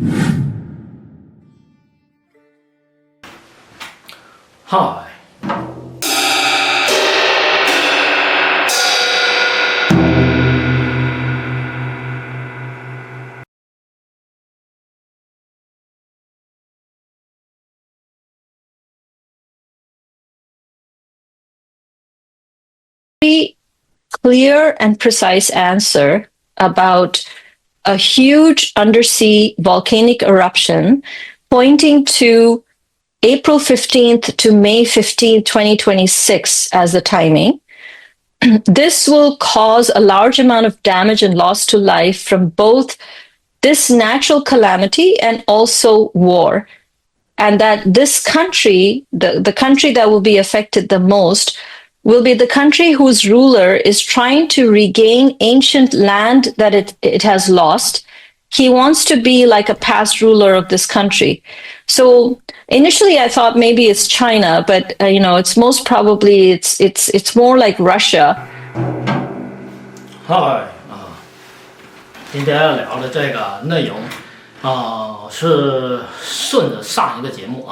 Hi. Clear and precise answer about a huge undersea volcanic eruption pointing to April 15th to May 15th, 2026 as the timing. This will cause a large amount of damage and loss to life from both this natural calamity and also war. And that this country, the country that will be affected the most, will be the country whose ruler is trying to regain ancient land that it has lost. He wants to be like a past ruler of this country. So initially I thought maybe it's China, but it's most probably it's more like Russia. Hi 今天聊的这个内容是顺着上一个节目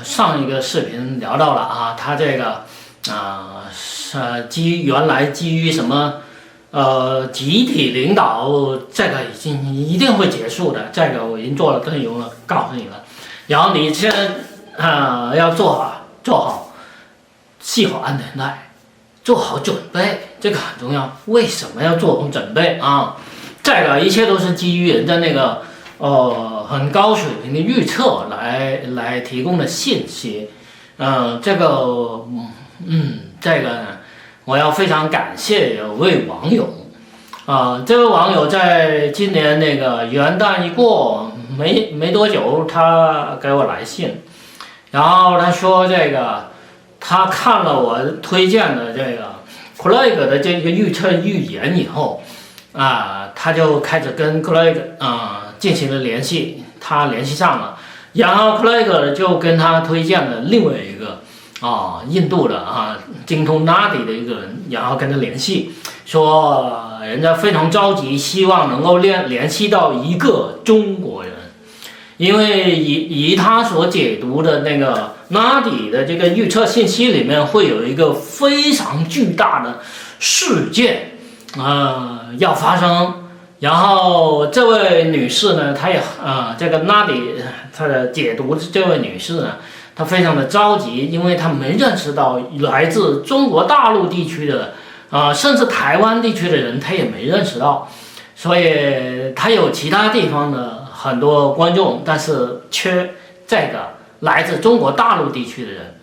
上一个视频聊到了他这个原来基于什么集体领导，这个一定会结束的，这个我已经做了内容了，告诉你了。然后你现在要做好系好安全带，做好准备，这个很重要。为什么要做好准备这个一切都是基于人的那个很高水平的预测来提供的信息。这个呢，我要非常感谢有位网友这位网友在今年那个元旦一过没多久，他给我来信，然后他说这个他看了我推荐的这个 Craig 的这个预测预言以后他就开始跟 Craig 进行了联系，他联系上了，然后 Craig 就跟他推荐了另外一个印度的精通 Nadhi 的一个人，然后跟他联系，说人家非常着急，希望能够联系到一个中国人，因为以他所解读的那个 Nadhi 的这个预测信息里面会有一个非常巨大的事件要发生。然后这位女士呢，她也这个 Nadhi 她的解读的这位女士呢，她非常的着急，因为她没认识到来自中国大陆地区的甚至台湾地区的人，她也没认识到，所以她有其他地方的很多观众，但是缺这个来自中国大陆地区的人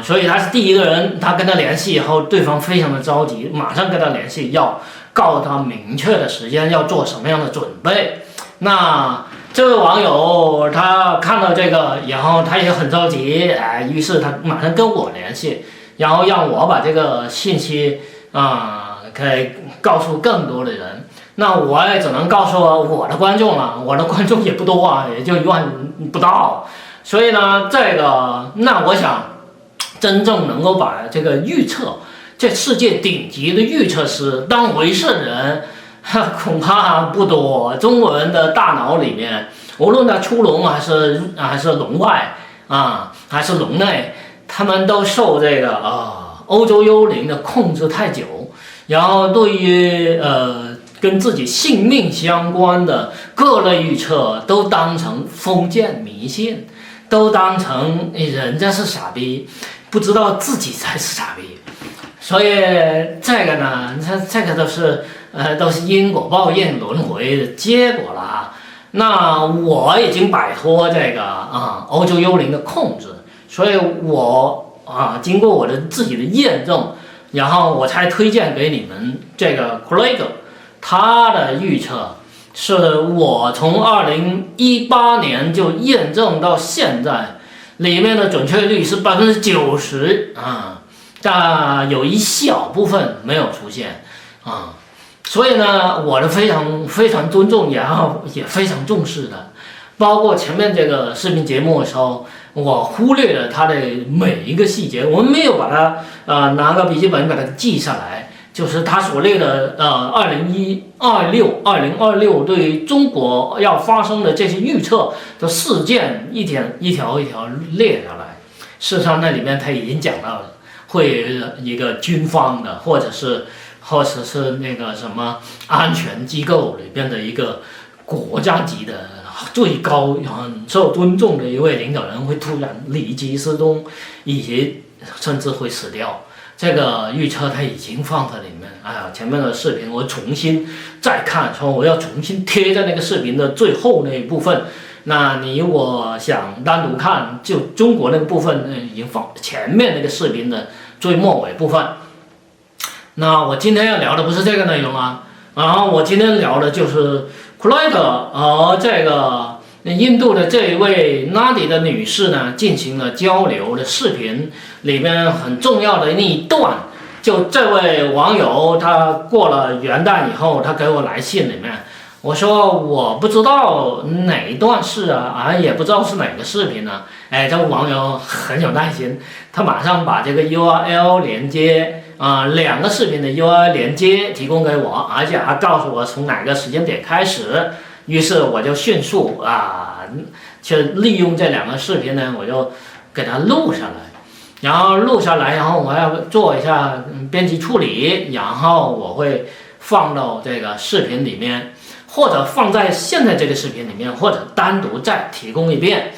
所以她是第一个人。她跟他联系以后，对方非常的着急，马上跟他联系，要告诉他明确的时间，要做什么样的准备。那这位网友他看到这个，然后他也很着急于是他马上跟我联系，然后让我把这个信息可以告诉更多的人。那我也只能告诉我的观众了，我的观众也不多也就1万不到。所以呢，那我想真正能够把这个预测，这世界顶级的预测师当回事的人恐怕不多。中国人的大脑里面，无论他出笼还是笼外还是笼内，他们都受这个欧洲幽灵的控制太久，然后对于跟自己性命相关的各类预测都当成封建迷信，都当成人家是傻逼，不知道自己才是傻逼。所以这个呢，这个都是因果报应轮回的结果了那我已经摆脱这个欧洲幽灵的控制，所以我经过我的自己的验证，然后我才推荐给你们这个 Craig， 他的预测是我从2018年就验证到现在，里面的准确率是90%但有一小部分没有出现所以呢，我是非常非常尊重，然后也非常重视的。包括前面这个视频节目的时候，我忽略了它的每一个细节，我们没有把它拿个笔记本把它记下来，就是他所列的2026对于中国要发生的这些预测的事件一条一条列下来。事实上，那里面他已经讲到了，会一个军方的，或者是那个什么安全机构里边的一个国家级的最高很受尊重的一位领导人会突然离奇失踪，以及甚至会死掉。这个预测它已经放在里面。哎呀，前面的视频我重新再看，说我要重新贴在那个视频的最后那一部分。那你如果想单独看，就中国那个部分已经放前面那个视频的最末尾部分。那我今天要聊的不是这个内容啊，然后我今天聊的就是Craig和这个印度的这一位 Nadhi 的女士呢进行了交流的视频，里面很重要的那一段，就这位网友他过了元旦以后，他给我来信里面，我说我不知道哪一段是也不知道是哪个视频呢。哎，这位网友很有耐心，他马上把这个 URL 连接2个视频的 URL 连接提供给我，而且还告诉我从哪个时间点开始。于是我就迅速去利用这2个视频呢，我就给它录下来，然后我要做一下编辑处理，然后我会放到这个视频里面，或者放在现在这个视频里面，或者单独再提供一遍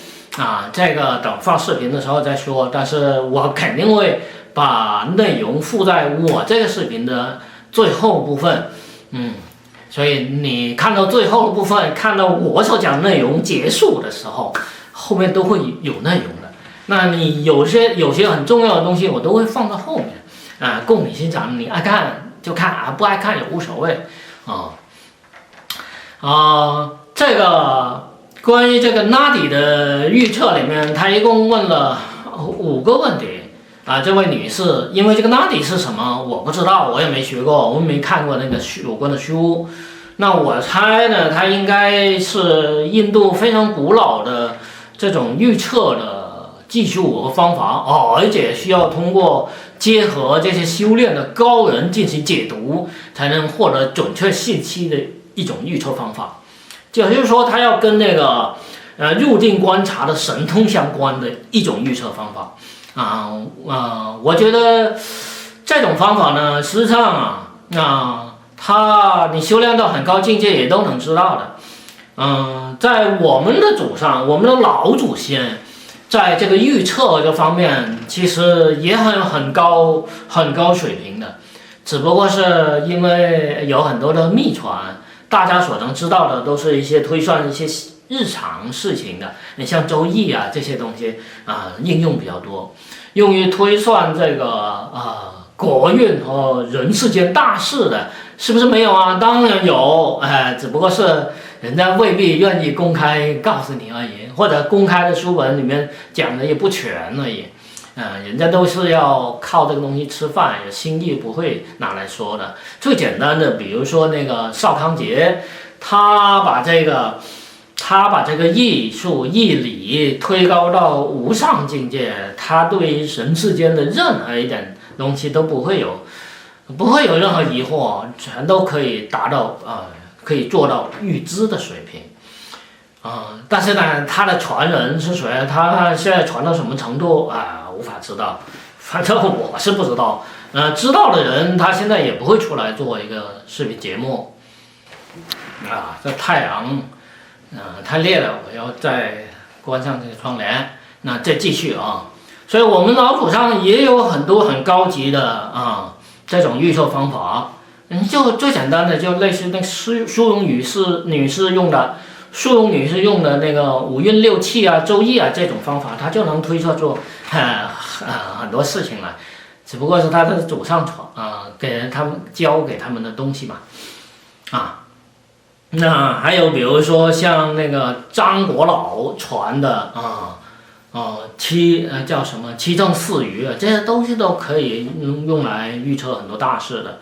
这个等放视频的时候再说。但是我肯定会把内容附在我这个视频的最后部分，所以你看到最后的部分，看到我所讲的内容结束的时候，后面都会有内容的。那你有些很重要的东西，我都会放到后面供你欣赏。你爱看就看不爱看也无所谓这个关于这个 Nadhi 的预测里面，他一共问了5个问题这位女士，因为这个 Nadhi 是什么我不知道，我也没学过，我没看过那个有关的书。那我猜呢，它应该是印度非常古老的这种预测的技术和方法而且需要通过结合这些修炼的高人进行解读，才能获得准确信息的一种预测方法。也就是说，它要跟那个入境观察的神通相关的一种预测方法我觉得这种方法呢，实际上你修炼到很高境界也都能知道的。在我们的祖上，我们的老祖先，在这个预测这方面，其实也很高水平的，只不过是因为有很多的秘传，大家所能知道的都是一些推算一些日常事情的，你像周易这些东西应用比较多，用于推算这个国运和人世间大事的，是不是没有当然有，只不过是人家未必愿意公开告诉你而已，或者公开的书本里面讲的也不全而已。人家都是要靠这个东西吃饭，有心意不会拿来说的。最简单的，比如说那个邵康节，他把这个艺术义理推高到无上境界，他对于人世间的任何一点东西都不会有任何疑惑，全都可以达到可以做到预知的水平但是呢，他的传人是谁？他现在传到什么程度无法知道，反正我是不知道。知道的人他现在也不会出来做一个视频节目这太阳太烈了，我要再关上这个窗帘。那再继续所以我们老祖上也有很多很高级的这种预测方法。就最简单的，就类似那苏荣女士用的那个五运六气周易这种方法，她就能推测出很多事情来，只不过是她的祖上给他们教给他们的东西嘛那还有比如说像那个张国老传的叫什么七正四余这些东西都可以用来预测很多大事的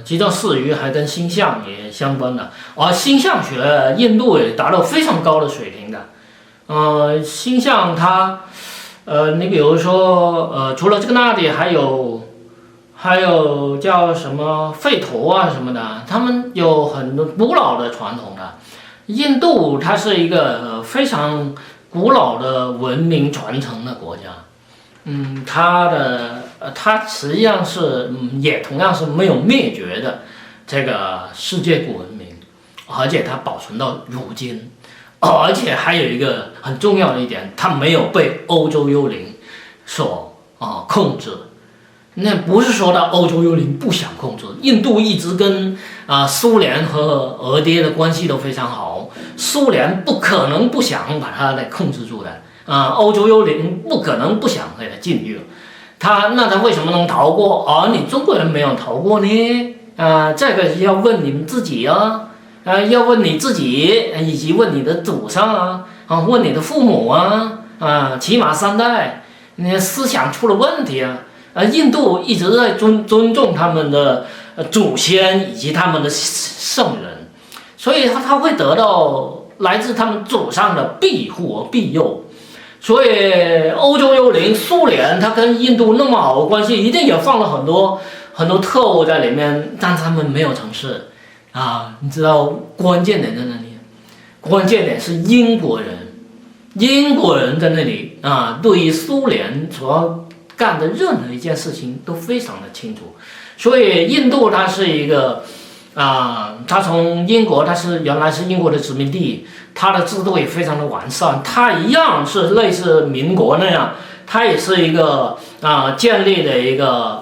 七正四余还跟星象也相关的，而星象学印度也达到非常高的水平的。星象它你比如说除了这个Nadhi，还有叫什么吠陀啊什么的，他们有很多古老的传统的。印度它是一个非常古老的文明传承的国家，它实际上是也同样是没有灭绝的这个世界古文明，而且它保存到如今，而且还有一个很重要的一点，它没有被欧洲幽灵所控制。那不是说到欧洲幽灵不想控制，印度一直跟苏联和俄爹的关系都非常好，苏联不可能不想把它来控制住的欧洲幽灵不可能不想给它进入，他为什么能逃过？而你中国人没有逃过呢？这个要问你们自己要问你自己，以及问你的祖上问你的父母起码3代，你思想出了问题印度一直在尊重他们的祖先以及他们的圣人，所以他会得到来自他们祖上的庇护和庇佑。所以欧洲幽灵苏联，他跟印度那么好的关系，一定也放了很多特务在里面，但他们没有成事你知道关键点在哪里？关键点是英国人在那里对于苏联所要干的任何一件事情都非常的清楚，所以印度它是一个它从英国，它原来是英国的殖民地，它的制度也非常的完善，它一样是类似民国那样，它也是一个建立的一个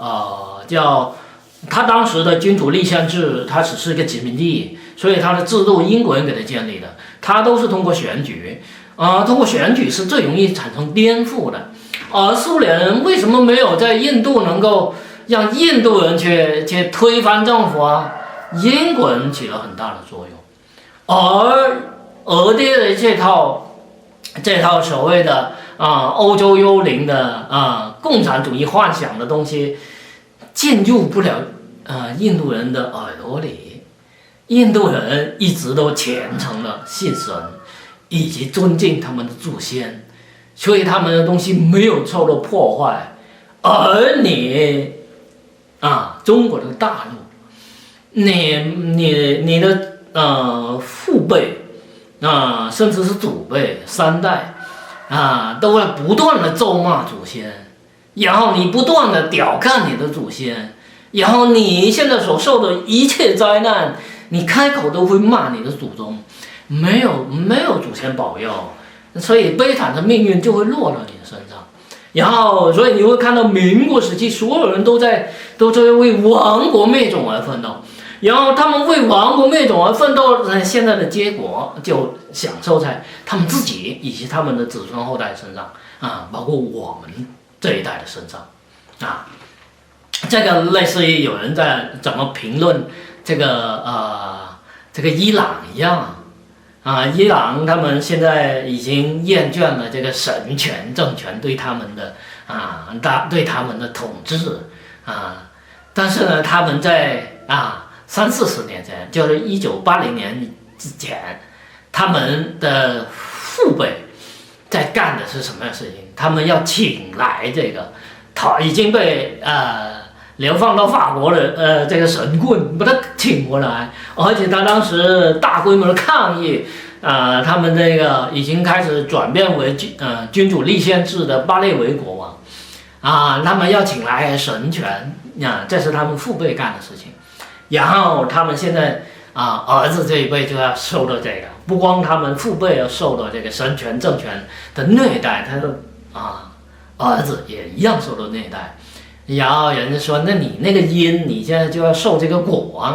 叫它当时的君主立宪制，它只是一个殖民地，所以它的制度英国人给它建立的，它都是通过选举通过选举是最容易产生颠覆的。而苏联人为什么没有在印度能够让印度人去推翻政府英国人起了很大的作用，而俄爹的这套所谓的欧洲幽灵的共产主义幻想的东西进入不了印度人的耳朵里，印度人一直都虔诚的信神以及尊敬他们的祖先，所以他们的东西没有受到破坏。而你中国的大陆，你的父辈甚至是祖辈3代都在不断的咒骂祖先，然后你不断的屌干你的祖先，然后你现在所受的一切灾难，你开口都会骂你的祖宗，没有祖先保佑，所以悲惨的命运就会落到你的身上。然后所以你会看到民国时期所有人都在为亡国灭种而奋斗，然后他们为亡国灭种而奋斗，现在的结果就享受在他们自己以及他们的子孙后代身上包括我们这一代的身上这个类似于有人在怎么评论这个伊朗一样伊朗他们现在已经厌倦了这个神权政权对他们的统治但是呢，他们在30-40年前，就是1980年之前，他们的父辈在干的是什么事情？他们要请来这个已经被流放到法国的这个神棍，把他请过来，而且他当时大规模的抗议，他们这个已经开始转变为君主立宪制的巴列维国王，他们要请来神权，这是他们父辈干的事情，然后他们现在儿子这一辈就要受到这个，不光他们父辈要受到这个神权政权的虐待，他的儿子也一样受到虐待。然后人家说，那你那个因，你现在就要受这个果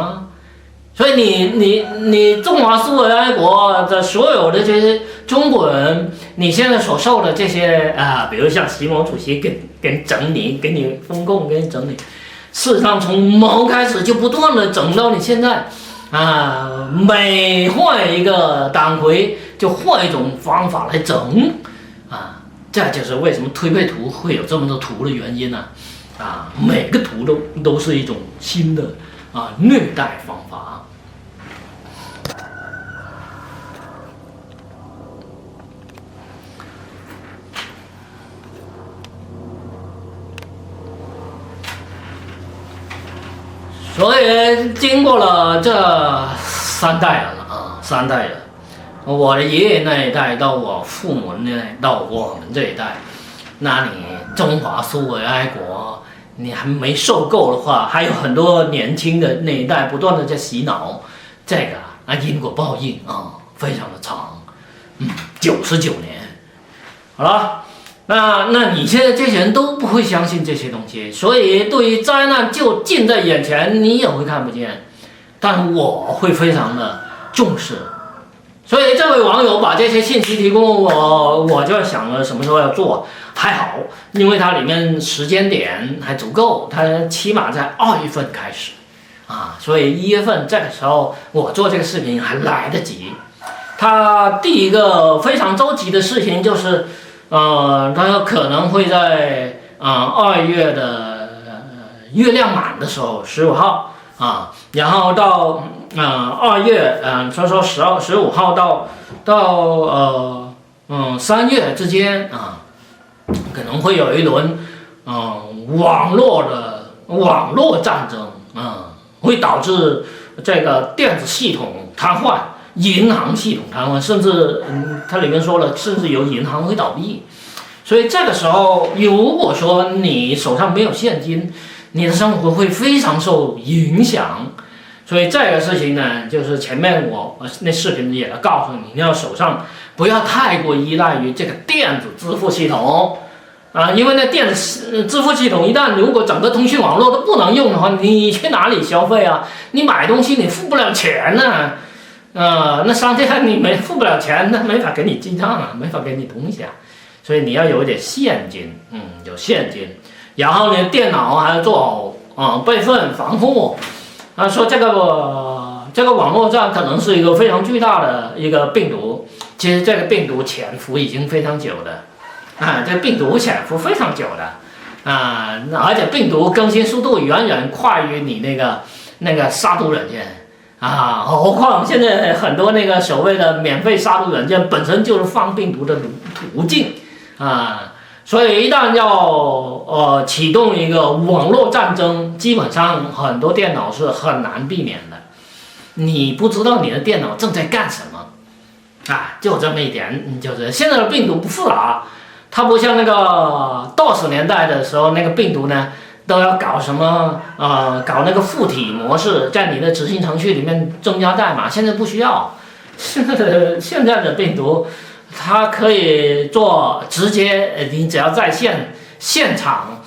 所以你中华苏维埃国的所有的这些中国人，你现在所受的这些比如像习某主席给整你，给你封控，给你整你，事实上从毛开始就不断的整到你现在每换一个党魁就换一种方法来整这就是为什么推背图会有这么多图的原因每个图都是一种新的虐待方法所以经过了这3代人了啊，3代人，我的爷爷那一代到我父母那一代到我们这一代，那你中华苏维埃国，你还没受够的话，还有很多年轻的那一代不断的在洗脑，这个啊因果报应啊非常的长，99年，好了。那你现在这些人都不会相信这些东西，所以对于灾难就近在眼前，你也会看不见，但我会非常的重视。所以这位网友把这些信息提供我就想了什么时候要做，还好，因为它里面时间点还足够，它起码在2月份开始啊，所以1月份这个时候我做这个视频还来得及。它第一个非常着急的事情就是。它可能会在2月的月亮满的时候，15号啊，然后到2月说15号到3月之间啊，可能会有一轮网络战争会导致这个电子系统瘫痪。银行系统瘫痪，甚至它里面说了，甚至有银行会倒闭。所以这个时候，如果说你手上没有现金，你的生活会非常受影响。所以这个事情呢，就是前面我那视频也告诉你，你要手上不要太过依赖于这个电子支付系统啊，因为那电子支付系统一旦如果整个通讯网络都不能用的话，你去哪里消费啊？你买东西你付不了钱呢。那商店你付不了钱，那没法给你记账啊，没法给你东西啊，所以你要有一点现金，有现金，然后呢，电脑还要做好备份防护说这个网络战可能是一个非常巨大的一个病毒，其实这个病毒潜伏已经非常久的这个病毒潜伏非常久的而且病毒更新速度远远快于你那个杀毒软件。何况现在很多那个所谓的免费杀毒软件本身就是放病毒的途径所以一旦要启动一个网络战争，基本上很多电脑是很难避免的。你不知道你的电脑正在干什么就这么一点，就是现在的病毒不复杂，它不像那个DOS年代的时候那个病毒呢。都要搞什么搞那个附体模式，在你的执行程序里面增加代码，现在不需要。现在的病毒，它可以做直接，你只要在现场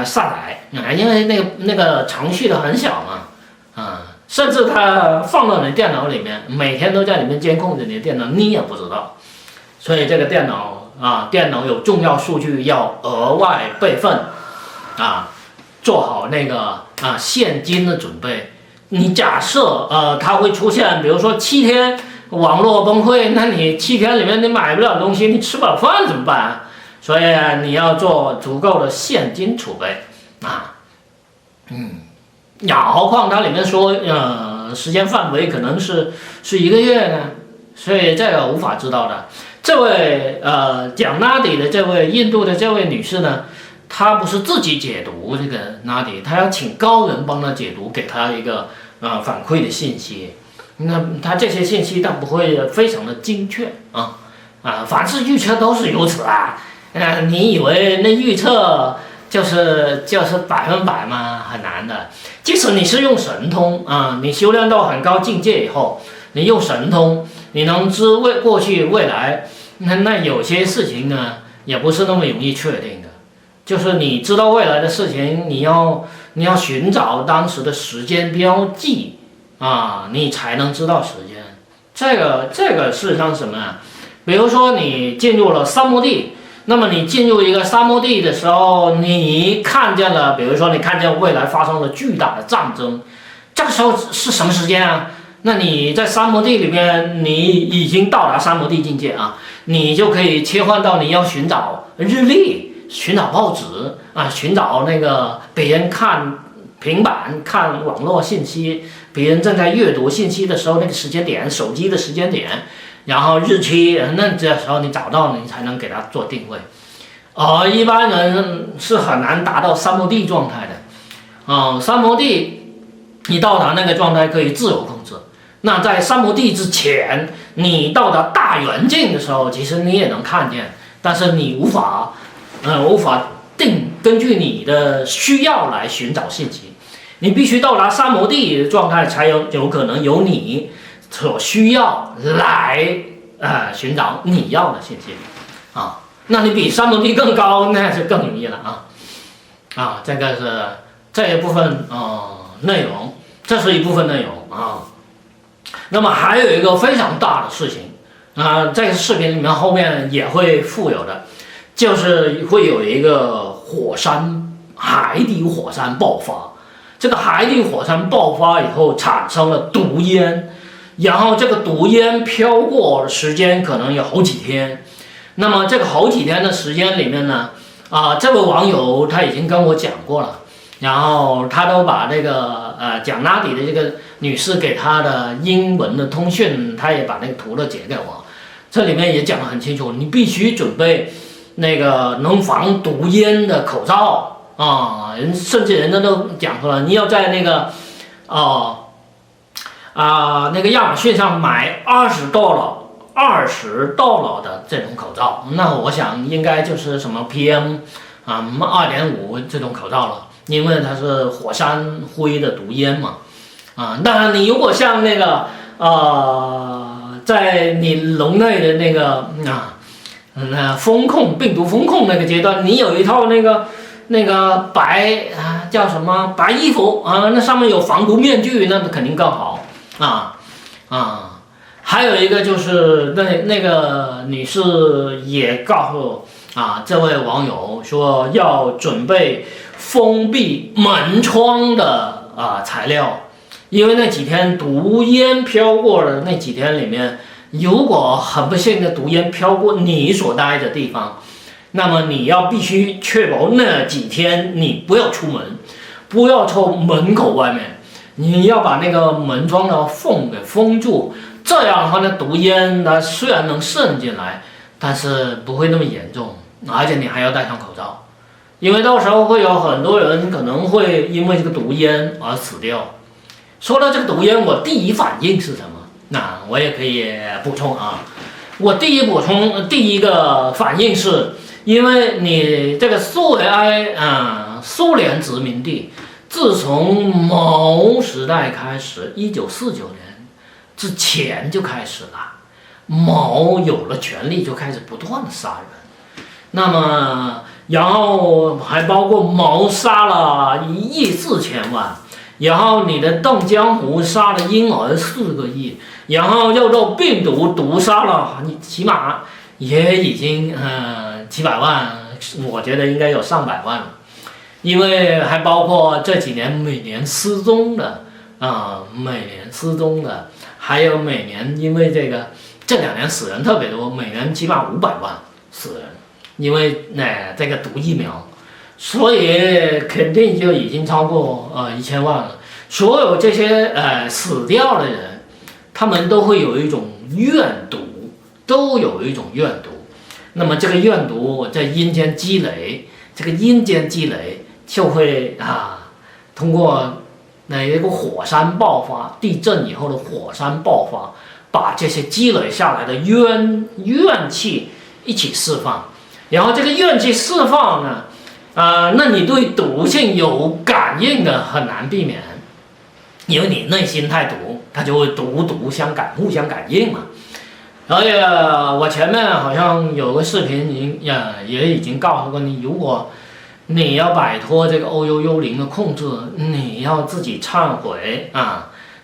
下载因为那个程序的很小嘛甚至它放到你的电脑里面，每天都在里面监控着你的电脑，你也不知道。所以这个电脑有重要数据要额外备份做好那个现金的准备。你假设它会出现，比如说7天网络崩溃，那你7天里面你买不了东西，你吃不了饭怎么办所以你要做足够的现金储备何况它里面说时间范围可能是1个月呢，所以这个无法知道的。这位讲Nadhi的这位印度的这位女士呢，他不是自己解读这个Nadhi，他要请高人帮他解读，给他一个反馈的信息。那他这些信息但不会非常的精确凡是预测都是如此你以为那预测就是100%吗？很难的。即使你是用神通你修炼到很高境界以后，你用神通，你能知过去未来，那有些事情呢也不是那么容易确定的。就是你知道未来的事情，你要寻找当时的时间标记你才能知道时间。这个事实上是什么呢？比如说你进入了沙漠地，那么你进入一个沙漠地的时候，你看见了，比如说你看见未来发生了巨大的战争，这个时候是什么时间那你在沙漠地里面，你已经到达沙漠地境界你就可以切换到你要寻找日历。寻找报纸寻找那个别人看平板看网络信息，别人正在阅读信息的时候那个时间点，手机的时间点，然后日期，那这时候你找到你才能给他做定位。一般人是很难达到沙漠地状态的沙漠地你到达那个状态可以自由控制。那在三摩地之前，你到达大圆镜的时候，其实你也能看见，但是你无法根据你的需要来寻找信息。你必须到达三摩地的状态，才有可能由你所需要来寻找你要的信息啊。那你比三摩地更高，那是更容易了啊。这个是这一部分内容，这是一部分内容啊。那么还有一个非常大的事情这个视频里面后面也会附有的，就是会有一个海底火山爆发。这个海底火山爆发以后产生了毒烟，然后这个毒烟飘过的时间可能有好几天。那么这个好几天的时间里面呢，这位网友他已经跟我讲过了，然后他都把这个讲Nadhi的这个女士给他的英文的通讯，他也把那个图都截给我。这里面也讲得很清楚，你必须准备那个能防毒烟的口罩甚至人家都讲出来，你要在那个那个亚马逊上买$20的这种口罩。那我想应该就是什么 PM 2.5这种口罩了，因为它是火山灰的毒烟嘛当然你如果像那个在你笼内的那个病毒风控那个阶段，你有一套那个叫什么白衣服那上面有防毒面具，那肯定更好还有一个就是那个女士也告诉这位网友说要准备封闭门窗的材料，因为那几天毒烟飘过的那几天里面，如果很不幸的毒烟飘过你所待的地方，那么你必须确保那几天你不要出门，不要从门口外面，你要把那个门窗的缝给封住。这样的话呢，毒烟它虽然能渗进来，但是不会那么严重，而且你还要戴上口罩，因为到时候会有很多人可能会因为这个毒烟而死掉。说到这个毒烟，我第一反应是什么？那我也可以补充我第一个反应是，因为你这个苏联殖民地，自从毛时代开始，1949年之前就开始了，毛有了权力就开始不断的杀人，那么然后还包括毛杀了1.4亿，然后你的邓江湖杀了婴儿4个亿，然后又到病毒毒杀了，你起码也已经几百万，我觉得应该有上百万了，因为还包括这几年每年失踪的还有每年因为这2年死人特别多，每年起码500万死人，因为这个毒疫苗，所以肯定就已经超过1000万了。所有这些死掉的人，他们都会有一种怨毒，那么这个怨毒在阴间积累，这个阴间积累就会通过一个火山爆发，地震以后的火山爆发，把这些积累下来的怨气一起释放，然后这个怨气释放呢，那你对毒性有感应的很难避免，因为你内心太毒，它就会毒互相感应嘛。而且我前面好像有个视频也已经告诉过你，如果你要摆脱这个欧幽幽灵的控制，你要自己忏悔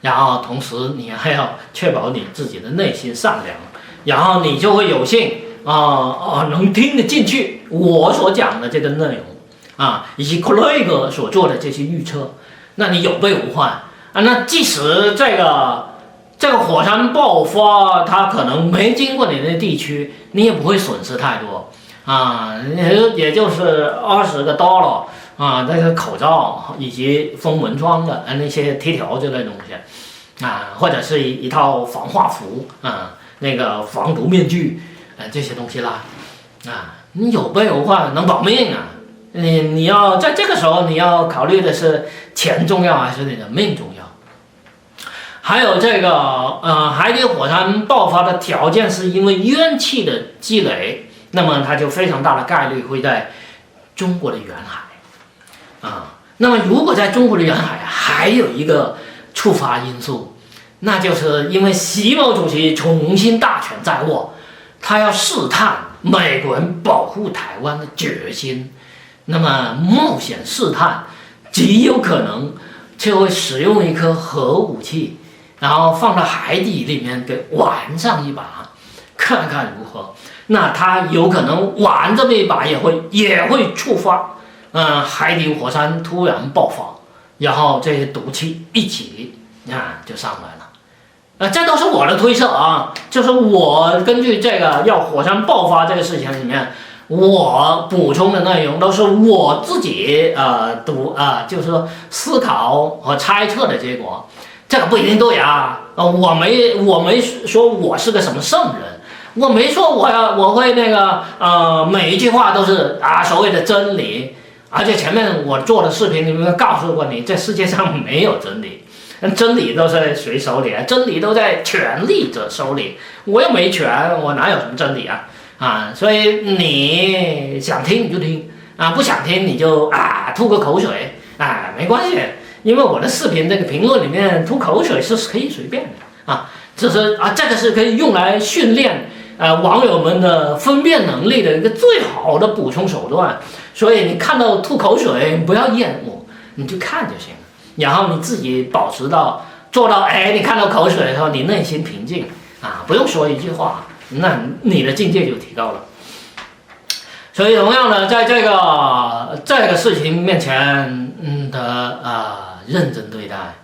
然后同时你还要确保你自己的内心善良，然后你就会有幸能听得进去我所讲的这个内容以及 Craig 所做的这些预测，那你有备无患那即使这个火山爆发它可能没经过你的地区，你也不会损失太多也就是$20那个口罩以及封门窗的那些贴条之类的东西或者是一套防化服那个防毒面具这些东西啦你有备无患，能保命你要在这个时候你要考虑的是钱重要还是你的命重要还有这个海底火山爆发的条件是因为怨气的积累，那么它就非常大的概率会在中国的远海啊。那么如果在中国的远海还有一个触发因素，那就是因为习某主席重新大权在握，他要试探美国人保护台湾的决心，那么冒险试探，极有可能就会使用一颗核武器，然后放到海底里面给玩上一把，看看如何。那他有可能玩这么一把也会触发，海底火山突然爆发，然后这些毒气一起就上来了。这都是我的推测啊，就是我根据这个要火山爆发这个事情里面，我补充的内容都是我自己就是说思考和猜测的结果，这个不一定对啊。我没说我是个什么圣人，我没说我会那个每一句话都是所谓的真理，而且前面我做的视频里面告诉过你，这世界上没有真理。真理都在谁手里啊？真理都在权力者手里。我又没权，我哪有什么真理啊？所以你想听你就听不想听你就吐个口水没关系，因为我的视频这个评论里面吐口水是可以随便的这个是可以用来训练网友们的分辨能力的一个最好的补充手段。所以你看到吐口水不要厌恶，你就看就行。然后你自己做到你看到口水的时候你内心平静不用说一句话，那你的境界就提高了。所以同样的，在这个事情面前认真对待。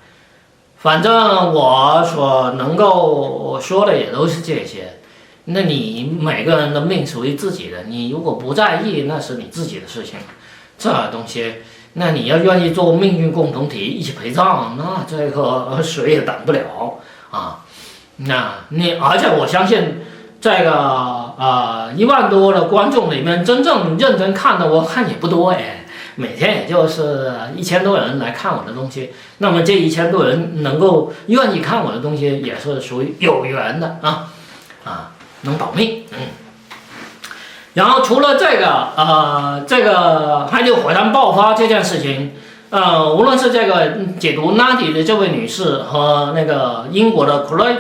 反正我所能够说的也都是这些。那你每个人的命属于自己的，你如果不在意，那是你自己的事情。这东西那你要愿意做命运共同体一起陪葬，那这个谁也等不了而且我相信这个1万多的观众里面，真正认真看的我看也不多每天也就是1000多人来看我的东西。那么这1000多人能够愿意看我的东西，也是属于有缘的能保命。然后除了这个海底火山爆发这件事情，无论是这个解读 Nadhi 的这位女士和那个英国的 Craig，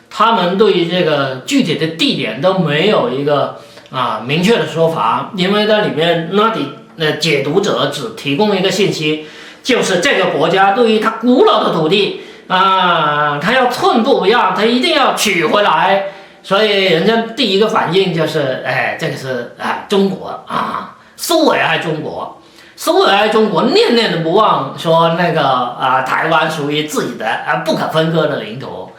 他们对于这个具体的地点都没有一个明确的说法，因为在里面 Nadhi 解读者只提供一个信息，就是这个国家对于它古老的土地它要寸步不让，它一定要取回来。所以人家第一个反应就是这个是中国苏维埃中国，苏维埃中国念念的不忘说那个台湾属于自己的不可分割的领土，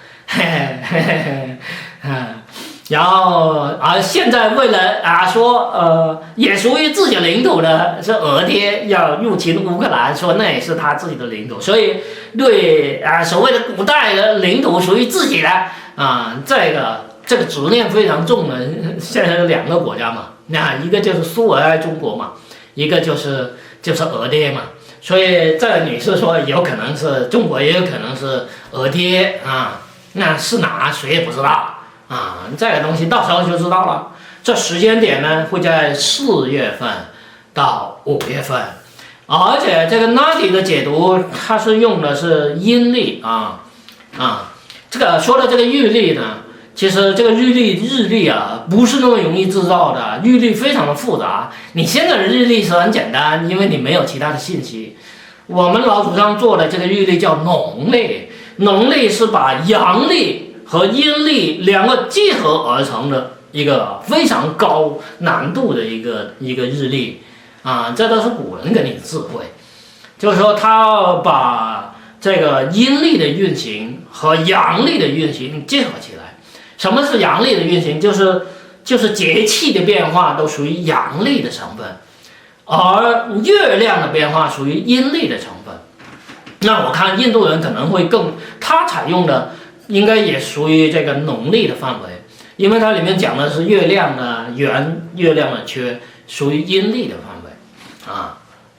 然后现在为了说也属于自己的领土的是俄爹要入侵乌克兰，说那也是他自己的领土，所以对所谓的古代的领土属于自己的这个执念非常重的，现在有2个国家嘛，一个就是苏维埃中国嘛，一个就是俄爹嘛。所以这个女士说有可能是中国，也有可能是俄爹那是哪谁也不知道这个东西到时候就知道了。这时间点呢会在4月份到5月份，而且这个 Nadhi 的解读它是用的是阴历这个说的这个日历呢，其实这个日历不是那么容易制造的，日历非常的复杂。你现在的日历是很简单，因为你没有其他的信息。我们老祖上做的这个日历叫农历，农历是把阳历和阴历2个结合而成的一个非常高难度的一个日历这都是古人给你的智慧，就是说他把这个阴历的运行和阳历的运行结合起来。什么是阳历的运行？就是节气的变化都属于阳历的成分，而月亮的变化属于阴历的成分。那我看印度人可能会他采用的应该也属于这个农历的范围，因为它里面讲的是月亮的圆、月亮的缺，属于阴历的范围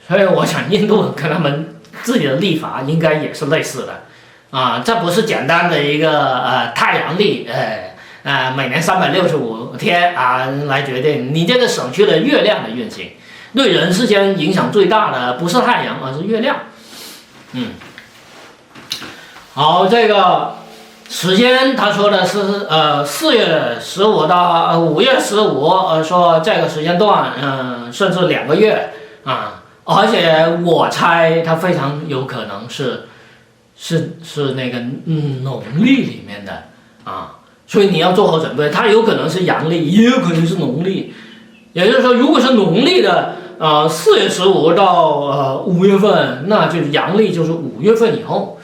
所以我想印度跟他们自己的历法应该也是类似的这不是简单的一个太阳历，每年365天来决定，你这个省去了月亮的运行，对人世间影响最大的不是太阳，而是月亮。好，这个时间他说的是4月15到5月15，说这个时间段，甚至2个月而且我猜他非常有可能是那个农历里面的所以你要做好准备，它有可能是阳历，也有可能是农历。也就是说，如果是农历的4月15到5月份，那就是阳历，就是5月份以后。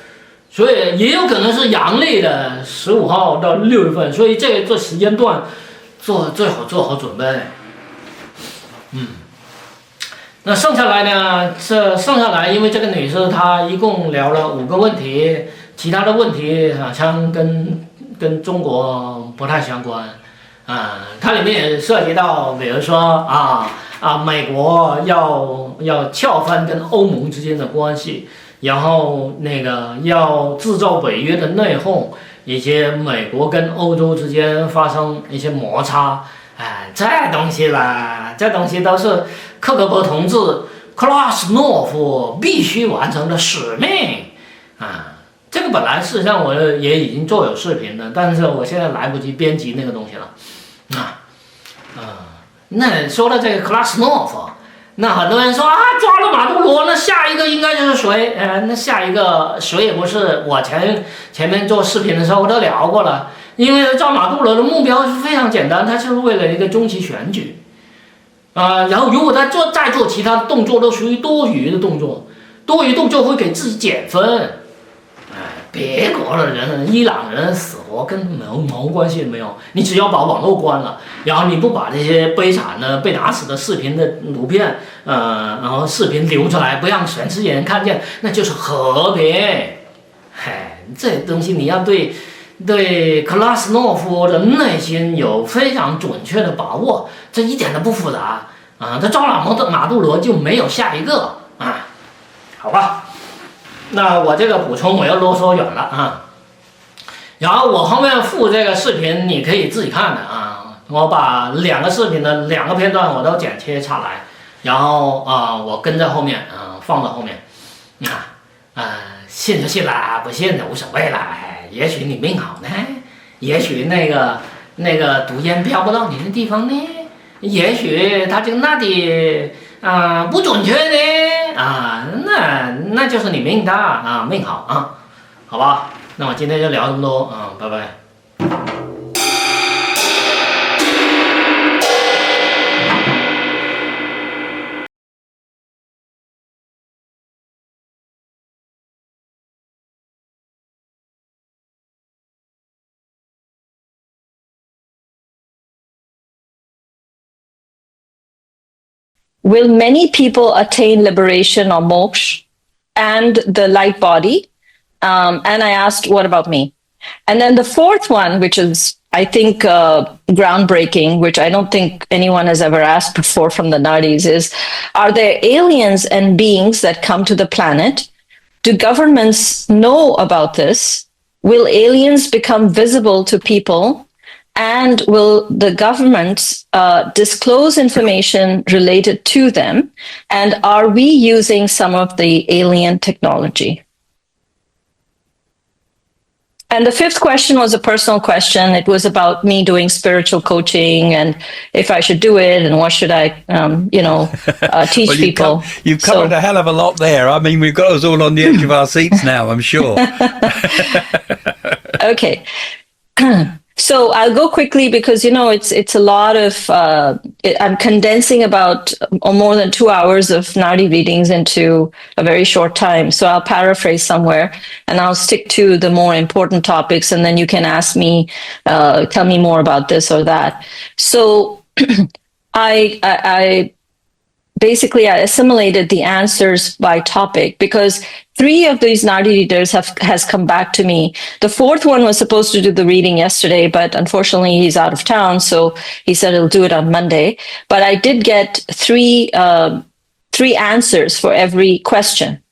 所以也有可能是阳历的15号到6月份，所以这时间段最好做好准备。那剩下来呢？因为这个女士她一共聊了5个问题，其他的问题好像跟中国不太相关。它里面也涉及到，比如说美国要撬翻跟欧盟之间的关系。然后那个要制造北约的内讧，以及美国跟欧洲之间发生一些摩擦，这东西都是克格勃同志克拉斯诺夫必须完成的使命这个本来事实上我也已经做有视频了，但是我现在来不及编辑那个东西了那说到这个克拉斯诺夫，那很多人说抓了马杜罗，那下一个应该就是谁？那下一个谁也不是。我前面做视频的时候我都聊过了，因为抓马杜罗的目标是非常简单，他就是为了一个中期选举，然后如果他再做其他的动作，都属于多余的动作，多余动作会给自己减分。别国的人，伊朗人死活跟毛关系都没有，你只要把网络关了，然后你不把这些悲惨的被打死的视频的图片，然后视频流出来，不让全世界人看见，那就是和平。这东西你要对克拉斯诺夫的内心有非常准确的把握，这一点都不复杂他抓了马杜罗就没有下一个好吧。那我这个补充我又啰嗦远了然后我后面附这个视频你可以自己看的我把2个视频的2个片段我都剪切下来，然后我跟在后面放到后面信就信啦，不信就无所谓啦。也许你命好呢，也许那个毒烟飘不到你的地方呢，也许他这个Nadhi不准确呢那就是你命大命好好吧。那我今天就聊这么多拜拜。Will many people attain liberation or moksha and the light body? And I asked, what about me? And then the fourth one, which is, I think, groundbreaking, which I don't think anyone has ever asked before from the Nadhis, is, are there aliens and beings that come to the planet? Do governments know about this? Will aliens become visible to people? And will the governments disclose information related to them? And are we using some of the alien technology? And the fifth question was a personal question. It was about me doing spiritual coaching and if I should do it and what should I, teach well, people. You've covered a hell of a lot there. I mean, we've got us all on the edge of our seats now, I'm sure. Okay. So I'll go quickly because, it's a lot of, I'm condensing about more than 2 hours of Nadhi readings into a very short time. So I'll paraphrase somewhere and I'll stick to the more important topics. And then you can ask me, tell me more about this or that. So I basically assimilated the answers by topic because 3 of these Nadhi readers has come back to me. The fourth one was supposed to do the reading yesterday, but unfortunately he's out of town, so he said he'll do it on Monday. But I did get three answers for every question.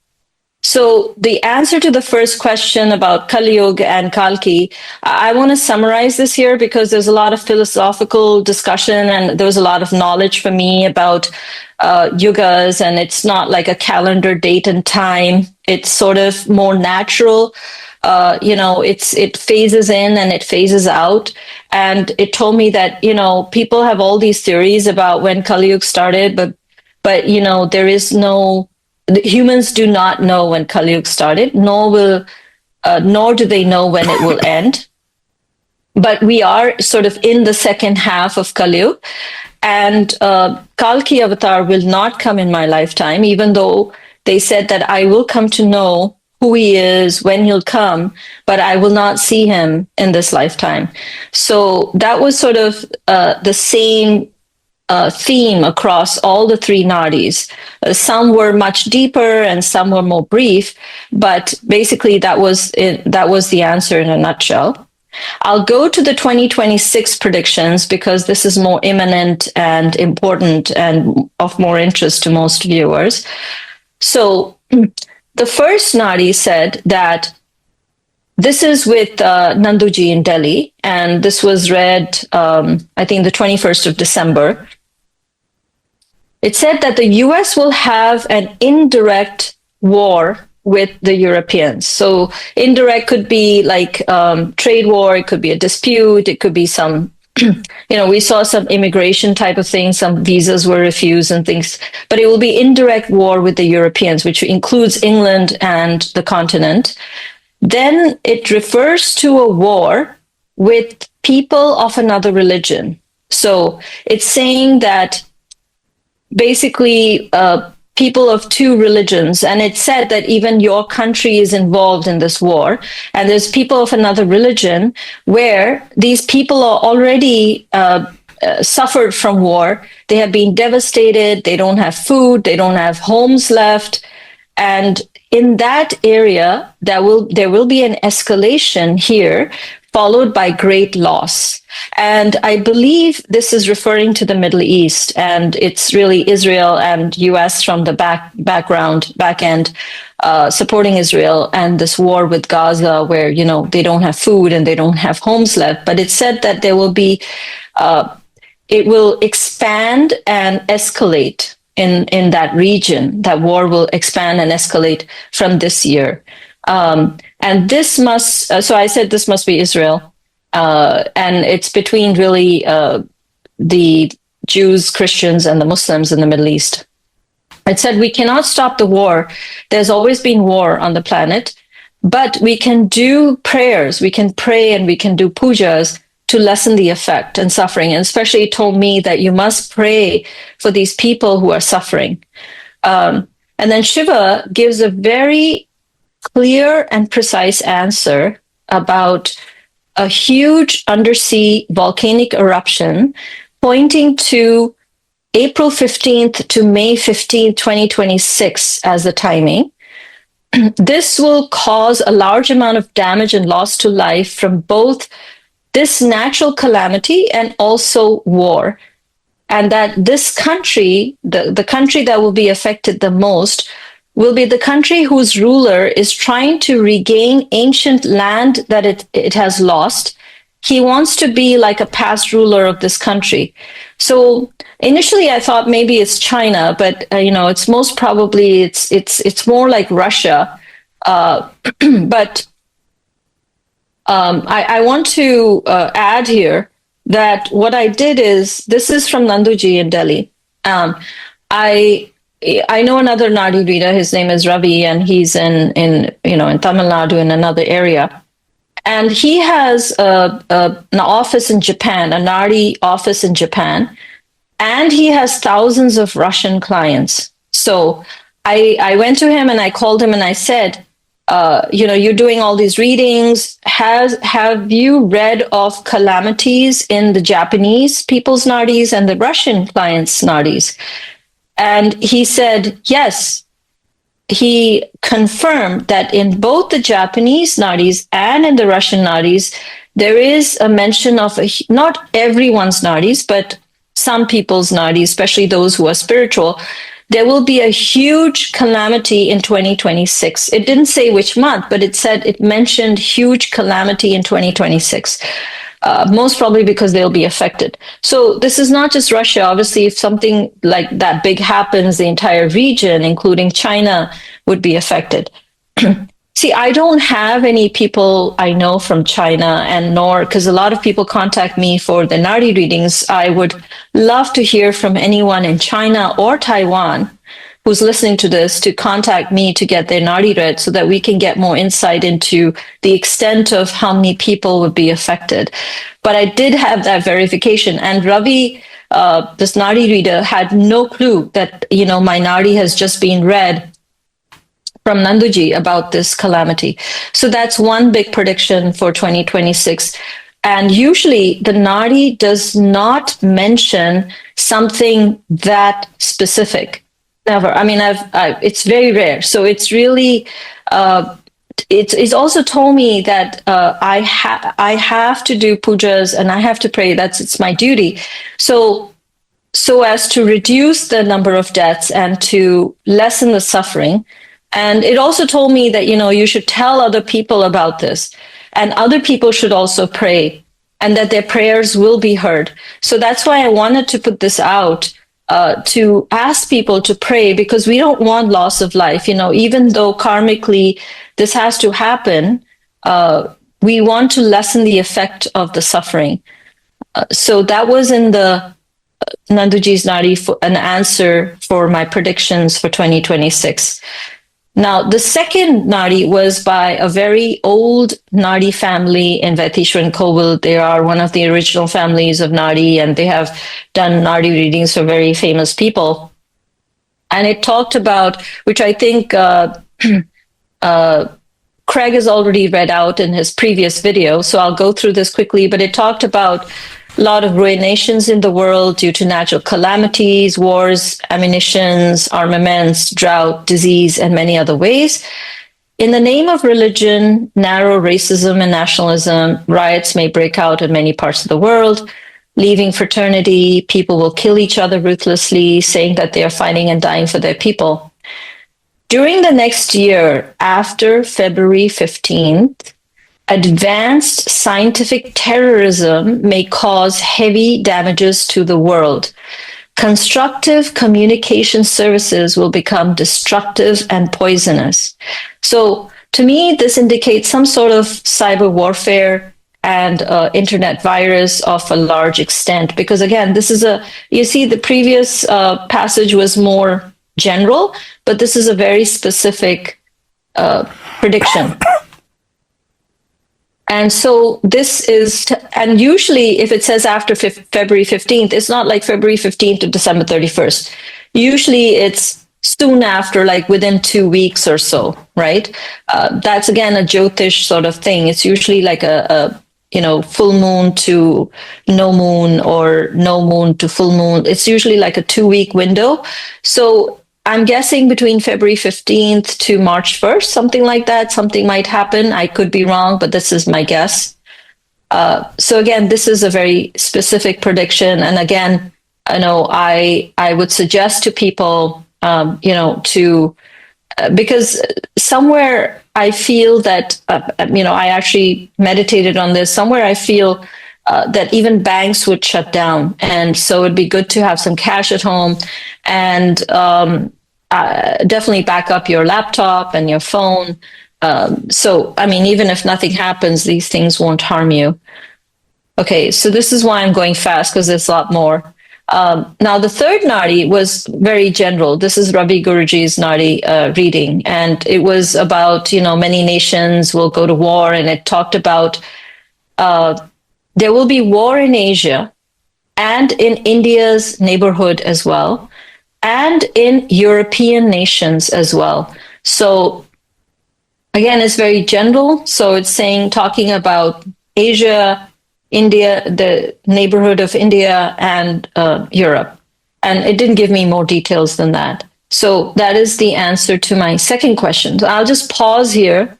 So the answer to the first question about Kali Yuga and Kalki, I want to summarize this here because there's a lot of philosophical discussion and there was a lot of knowledge for me about yugas, and it's not like a calendar date and time. It's sort of more natural. It phases in and it phases out. And it told me that, people have all these theories about when Kali Yuga started, but there is no, the humans do not know when Kali Yuga started, nor do they know when it will end. But we are sort of in the second half of Kali Yuga, and Kalki avatar will not come in my lifetime, even though they said that I will come to know who he is, when he'll come, but I will not see him in this lifetime. So that was sort of the same theme across all the three nadis. Some were much deeper and some were more brief, but basically that was the answer in a nutshell. I'll go to the 2026 predictions because this is more imminent and important and of more interest to most viewers. So the first nadi said that this is with Nanduji in Delhi, and this was read, I think, the 21st of December. It said that the US will have an indirect war with the Europeans. So indirect could be like trade war, it could be a dispute, it could be some, we saw some immigration type of things, some visas were refused and things, but it will be indirect war with the Europeans, which includes England and the continent. Then it refers to a war with people of another religion. So it's saying that basically people of two religions, and it said that even your country is involved in this war, and there's people of another religion where these people are already suffered from war. They have been devastated, they don't have food, they don't have homes left, and in that area there will be an escalation here followed by great loss. And I believe this is referring to the Middle East, and it's really Israel and US from the back end, supporting Israel and this war with Gaza where, they don't have food and they don't have homes left. But it said that there will be, it will expand and escalate in that region. That war will expand and escalate from this year. And this must, so I said this must be Israel. And it's between really the Jews, Christians, and the Muslims in the Middle East. It said we cannot stop the war. There's always been war on the planet, but we can do prayers. We can pray and we can do pujas to lessen the effect and suffering. And especially it told me that you must pray for these people who are suffering. And then Shiva gives a very clear and precise answer about a huge undersea volcanic eruption pointing to April 15th to May 15th, 2026 as the timing. This will cause a large amount of damage and loss to life from both this natural calamity and also war. And that this country, the country that will be affected the most, will be the country whose ruler is trying to regain ancient land that it has lost. He wants to be like a past ruler of this country. So initially I thought maybe it's China, but it's most probably it's more like Russia. But I want to add here that what I did is, this is from Nanduji in Delhi. I know another Nadi reader, his name is Ravi, and he's in Tamil Nadu in another area. And he has an office in Japan, a Nadi office in Japan, and he has thousands of Russian clients. So I went to him and I called him and I said, you're doing all these readings. Have you read of calamities in the Japanese people's Nadis and the Russian clients' Nadis? And he said, yes. He confirmed that in both the Japanese Nadis and in the Russian Nadis, there is a mention of not everyone's Nadis, but some people's Nadis, especially those who are spiritual. there will be a huge calamity in 2026. It didn't say which month, but it mentioned huge calamity in 2026. Most probably because they'll be affected. So this is not just Russia. Obviously, if something like that big happens, the entire region, including China, would be affected. See, I don't have any people I know from China, and nor, because a lot of people contact me for the Nadhi readings. I would love to hear from anyone in China or Taiwan who's listening to this to contact me to get their Nadhi read so that we can get more insight into the extent of how many people would be affected. But I did have that verification, and Ravi, this Nadhi reader, had no clue that, my Nadhi has just been read from Nanduji about this calamity. So that's one big prediction for 2026. And usually the Nadhi does not mention something that specific. Never. I mean, it's very rare. So it's really, it's also told me that I have to do pujas and I have to pray. It's my duty. So as to reduce the number of deaths and to lessen the suffering. And it also told me that, you should tell other people about this, and other people should also pray, and that their prayers will be heard. So that's why I wanted to put this out, to ask people to pray, because we don't want loss of life. Even though karmically this has to happen, we want to lessen the effect of the suffering. So that was in the Nanduji's Nadhi, an answer for my predictions for 2026. Now, the second Nadhi was by a very old Nadhi family in Vaitishwaran Kovil. They are one of the original families of Nadhi, and they have done Nadhi readings for very famous people. And it talked about, which I think Craig has already read out in his previous video, so I'll go through this quickly, but it talked about a lot of ruinations in the world due to natural calamities, wars, ammunitions, armaments, drought, disease, and many other ways. In the name of religion, narrow racism and nationalism, riots may break out in many parts of the world. Leaving fraternity, people will kill each other ruthlessly, saying that they are fighting and dying for their people. During the next year, after February 15th, advanced scientific terrorism may cause heavy damages to the world. Constructive communication services will become destructive and poisonous. So to me, this indicates some sort of cyber warfare and internet virus of a large extent. Because again, you see the previous passage was more general, but this is a very specific prediction. And so this is, and usually if it says after February 15th, it's not like February 15th to December 31st. Usually it's soon after, like within 2 weeks or so, right? That's again a Jyotish sort of thing. It's usually like a full moon to no moon, or no moon to full moon. It's usually like a 2-week window. So I'm guessing between February 15th to March 1st, something like that. Something might happen. I could be wrong, but this is my guess. So again, this is a very specific prediction. And again, I would suggest to people, because somewhere I feel that, I actually meditated on this. Somewhere I feel that even banks would shut down. And so it'd be good to have some cash at home, and definitely back up your laptop and your phone. So, even if nothing happens, these things won't harm you. Okay, so this is why I'm going fast, because there's a lot more. Now, the third Nadhi was very general. This is Ravi Guruji's Nadhi reading, and it was about, many nations will go to war, and it talked about there will be war in Asia and in India's neighborhood as well, and in European nations as well. So again, it's very general. So it's talking about Asia, India, the neighborhood of India, and Europe. And it didn't give me more details than that. So that is the answer to my second question. So I'll just pause here.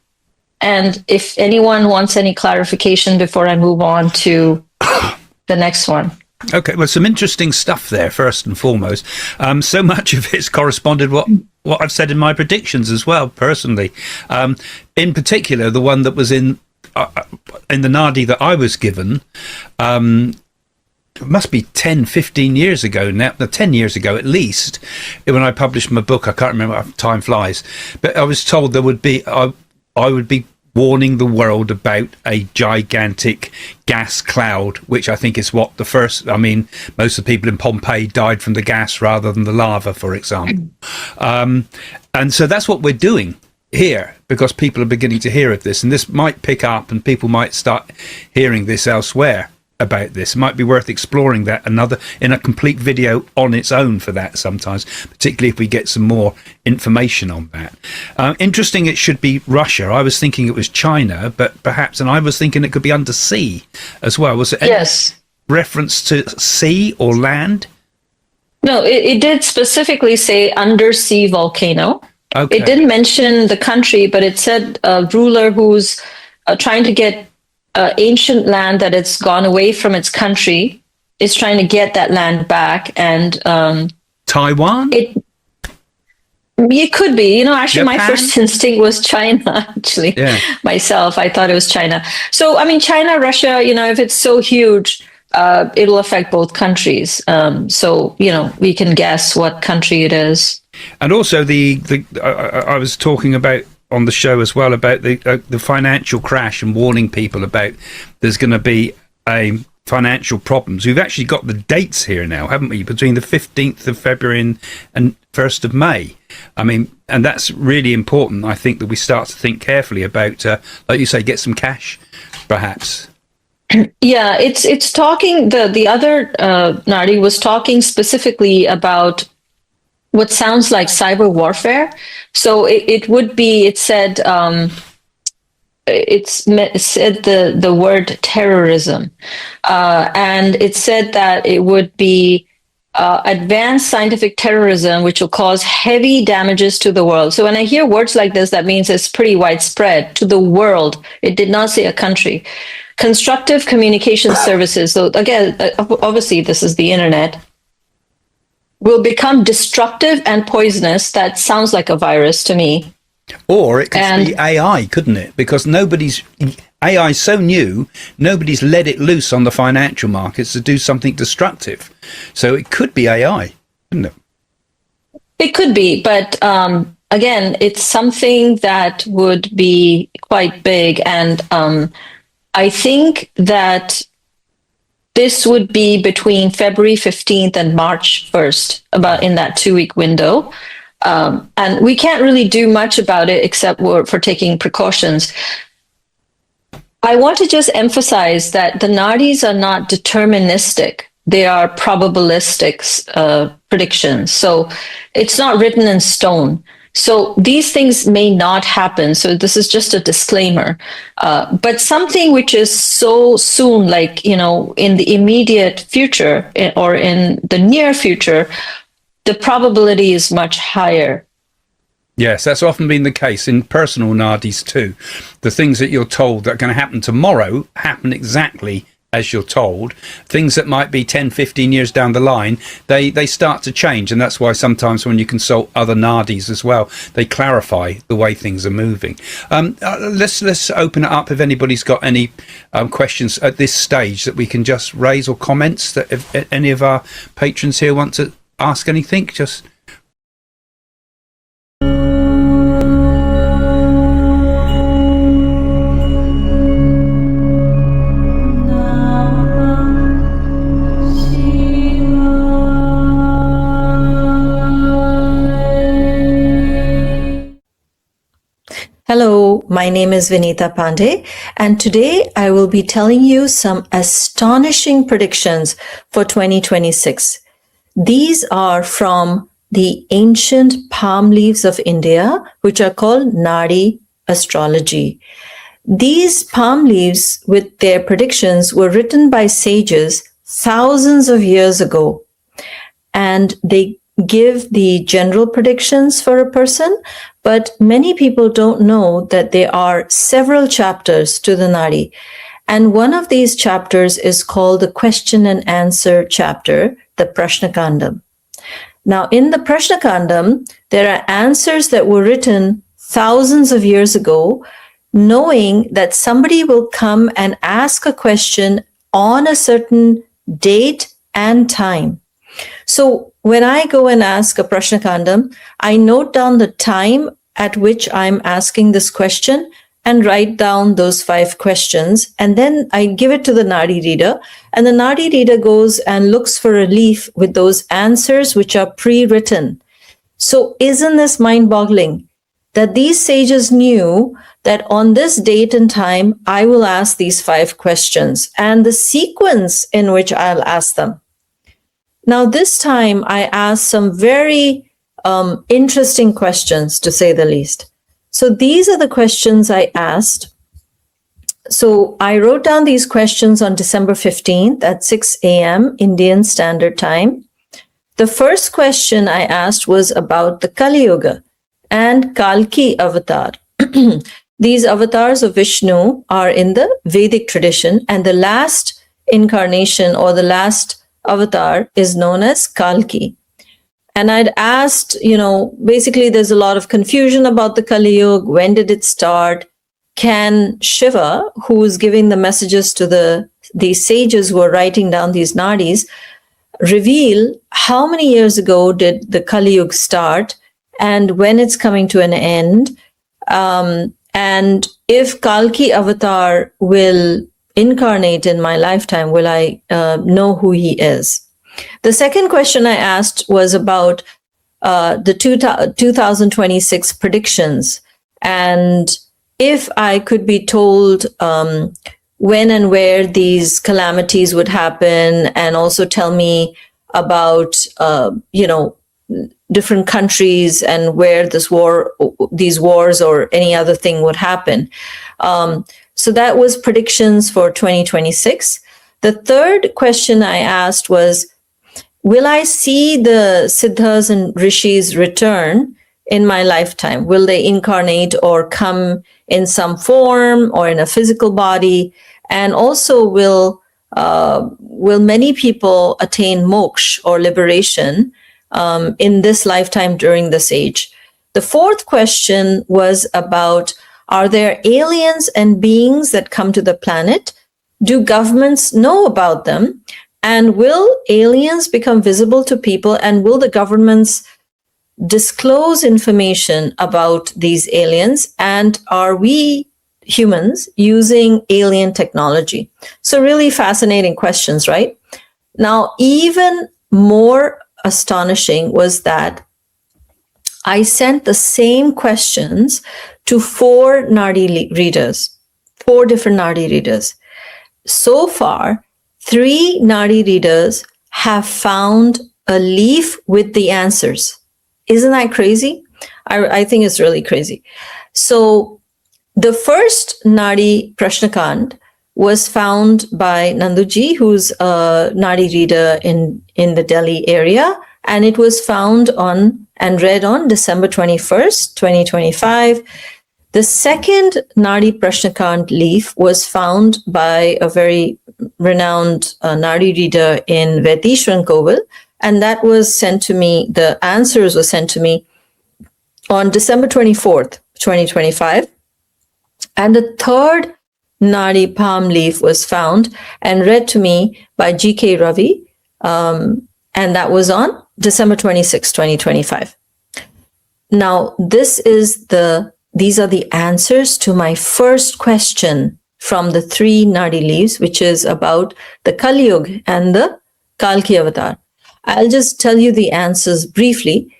And if anyone wants any clarification before I move on to the next one. Okay, well, some interesting stuff there, first and foremost. So much of it's corresponded what I've said in my predictions as well, personally. In particular, the one that was in the Nadhi that I was given, it must be 10, 15 years ago now, 10 years ago at least, when I published my book. I can't remember, time flies. But I was told there would be, I would be warning the world about a gigantic gas cloud, which I think is what most of the people in Pompeii died from the gas rather than the lava, for example. And so that's what we're doing here, because people are beginning to hear of this, and this might pick up and people might start hearing this elsewhere about this. It might be worth exploring that in a complete video on its own for that sometimes, particularly if we get some more information on that. Interesting, it should be Russia. I was thinking it was China, but perhaps, and I was thinking it could be undersea as well. Was it any reference to sea or land? No, it did specifically say undersea volcano. Okay. It didn't mention the country, but it said a ruler who's trying to get ancient land that it's gone away from its country, is trying to get that land back. And Taiwan? It could be. Actually, Japan? My first instinct was China, actually. Yeah. Myself, I thought it was China. So, China, Russia, if it's so huge, it'll affect both countries. So, we can guess what country it is. And also I was talking about on the show as well about the financial crash and warning people about there's going to be a financial problems. We've actually got the dates here now, haven't we? Between the 15th of February and 1st of May. And that's really important. I think that we start to think carefully about, like you say, get some cash, perhaps. Yeah, it's talking. The other Nadhi was talking specifically about what sounds like cyber warfare. So it would be. It said it said the word terrorism, and it said that it would be advanced scientific terrorism, which will cause heavy damages to the world. So when I hear words like this, that means it's pretty widespread to the world. It did not say a country. Constructive communication services. So again, obviously, this is the internet. Will become destructive and poisonous. That sounds like a virus to me. Or it could be AI, couldn't it? Because AI is so new, nobody's let it loose on the financial markets to do something destructive. So it could be AI, couldn't it? It could be, but again, it's something that would be quite big. And I think that this would be between February 15th and March 1st, about in that 2-week window. And we can't really do much about it except for taking precautions. I want to just emphasize that the Nadhis are not deterministic. They are probabilistic predictions. So it's not written in stone. So these things may not happen. So this is just a disclaimer. But something which is so soon, like, in the immediate future or in the near future, the probability is much higher. Yes, that's often been the case in personal Nadhis too. The things that you're told that are going to happen tomorrow happen exactly as you're told. Things that might be 10, 15 years down the line, they start to change. And that's why sometimes when you consult other Nadhis as well, they clarify the way things are moving. Let's open it up if anybody's got any questions at this stage that we can just raise, or comments that if any of our patrons here want to ask anything, just... Hello, my name is Vinita Pandey, and today I will be telling you some astonishing predictions for 2026. These are from the ancient palm leaves of India, which are called Nadhi astrology. These palm leaves with their predictions were written by sages thousands of years ago, and they give the general predictions for a person, but many people don't know that there are several chapters to the Nadhi. And one of these chapters is called the question and answer chapter, the Prashnakandam. Now, in the Prashnakandam, there are answers that were written thousands of years ago, knowing that somebody will come and ask a question on a certain date and time. So when I go and ask a Prashnakandam, I note down the time at which I'm asking this question and write down those 5 questions. And then I give it to the Nadi reader, and the Nadi reader goes and looks for a leaf with those answers which are pre-written. So isn't this mind-boggling that these sages knew that on this date and time, I will ask these 5 questions and the sequence in which I'll ask them. Now, this time I asked some very interesting questions, to say the least. So these are the questions I asked. So I wrote down these questions on December 15th at 6 a.m. Indian Standard Time. The first question I asked was about the Kali Yuga and Kalki avatar. These avatars of Vishnu are in the Vedic tradition, and the last incarnation or the last avatar is known as Kalki. And I'd asked, basically there's a lot of confusion about the Kali Yuga. When did it start? Can Shiva, who is giving the messages to these sages who are writing down these nadis, reveal how many years ago did the Kali Yuga start and when it's coming to an end? And if Kalki avatar will incarnate in my lifetime, will I know who he is? The second question I asked was about the 2026 predictions, and if I could be told when and where these calamities would happen, and also tell me about different countries and where these wars or any other thing would happen. So that was predictions for 2026. The third question I asked was, will I see the Siddhas and Rishis return in my lifetime? Will they incarnate or come in some form or in a physical body? And also, will many people attain moksha or liberation in this lifetime during this age? The fourth question was about, are there aliens and beings that come to the planet? Do governments know about them? And will aliens become visible to people? And will the governments disclose information about these aliens? And are we humans using alien technology? So really fascinating questions, right? Now, even more astonishing was that I sent the same questions to 4 Nadi readers, 4 different Nadi readers. So far, 3 Nadi readers have found a leaf with the answers. Isn't that crazy? I think it's really crazy. So the first Nadi Prashnakand was found by Nanduji, who's a Nadi reader in the Delhi area, and it was found and read on December 21st, 2025. The second Nadi Prashnakand leaf was found by a very renowned Nadi reader in Vedishwaran Kovil, and that was sent to me, the answers were sent to me on December 24th, 2025. And the third Nadi palm leaf was found and read to me by G.K. Ravi, and that was on December 26, 2025. Now, these are the answers to my first question from the 3 Nadi leaves, which is about the Kali Yuga and the Kalki avatar. I'll just tell you the answers briefly.